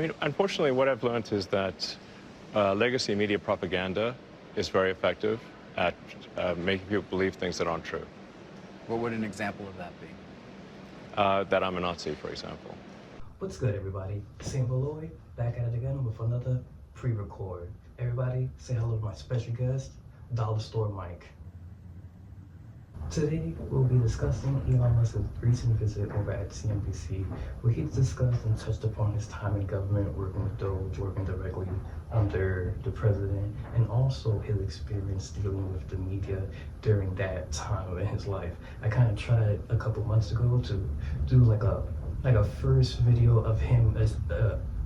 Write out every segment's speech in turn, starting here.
mean, unfortunately, what I've learned is that legacy media propaganda is very effective at making people believe things that aren't true. What would an example of that be? That I'm a Nazi, for example. What's good, everybody? St. Beloy, back at it again with another pre-record. Everybody, say hello to my special guest, Dollar Store Mike. Today, we'll be discussing Elon Musk's recent visit over at CNBC, where he discussed and touched upon his time in government, working with Doge, working directly under the president, and also his experience dealing with the media during that time in his life. I kind of tried a couple months ago to do like a first video of him as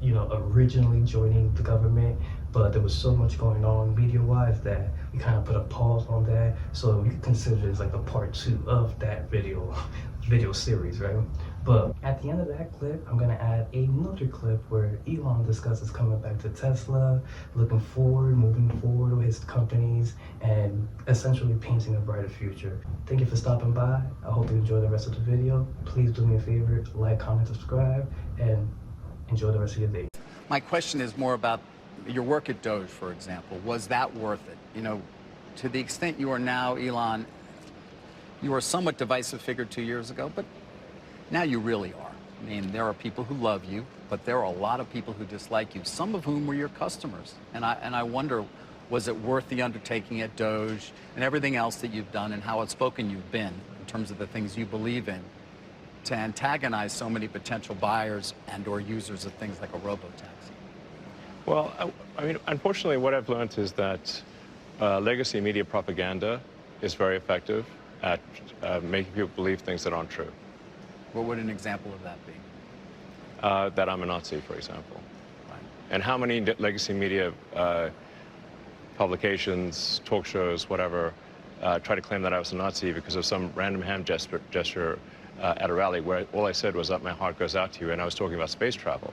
originally joining the government, but there was so much going on media-wise that we kind of put a pause on that, so you can consider it as like the part 2 of that video series, right? But at the end of that clip, I'm gonna add another clip where Elon discusses coming back to Tesla, moving forward with his companies, and essentially painting a brighter future. Thank you for stopping by. I hope you enjoy the rest of the video. Please do me a favor, like, comment, subscribe, and enjoy the rest of your day. My question is more about your work at Doge, for example. Was that worth it? You know, to the extent you are now, Elon, you were a somewhat divisive figure 2 years ago, but now you really are. I mean, there are people who love you, but there are a lot of people who dislike you, some of whom were your customers. And I wonder, was it worth the undertaking at Doge and everything else that you've done and how outspoken you've been in terms of the things you believe in to antagonize so many potential buyers and or users of things like a robo-taxi? Well, I mean, unfortunately, what I've learned is that legacy media propaganda is very effective at making people believe things that aren't true. What would an example of that be? That I'm a Nazi, for example. Right. And how many legacy media publications, talk shows, whatever, try to claim that I was a Nazi because of some random hand gesture at a rally where all I said was that my heart goes out to you, and I was talking about space travel.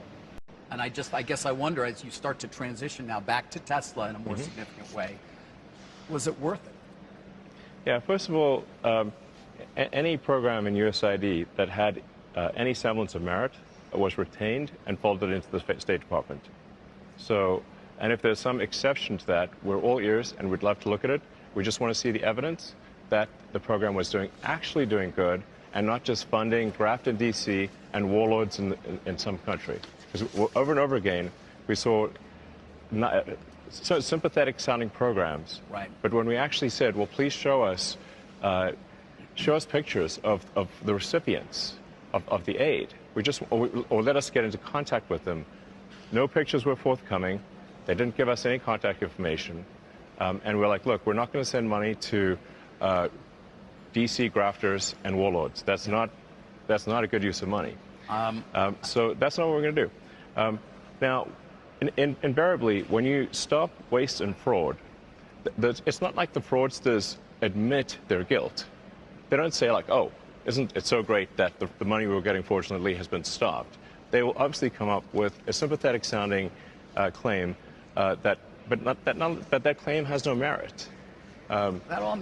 And I guess I wonder, as you start to transition now back to Tesla in a more significant way, was it worth it? Yeah, first of all, any program in USAID that had any semblance of merit was retained and folded into the State Department. So, and if there's some exception to that, we're all ears and we'd love to look at it. We just want to see the evidence that the program was actually doing good, and not just funding graft in D.C. and warlords in some country. Because over and over again, we saw sympathetic sounding programs. Right. But when we actually said, well, please show us pictures of the recipients of the aid, or let us get into contact with them, no pictures were forthcoming. They didn't give us any contact information. And we're like, look, we're not going to send money to DC grafters and warlords. That's not a good use of money. So that's not what we're going to do. Now, invariably, when you stop waste and fraud, it's not like the fraudsters admit their guilt. They don't say like, oh, isn't it so great that the money we were getting, fortunately, has been stopped. They will obviously come up with a sympathetic sounding claim that claim has no merit. That all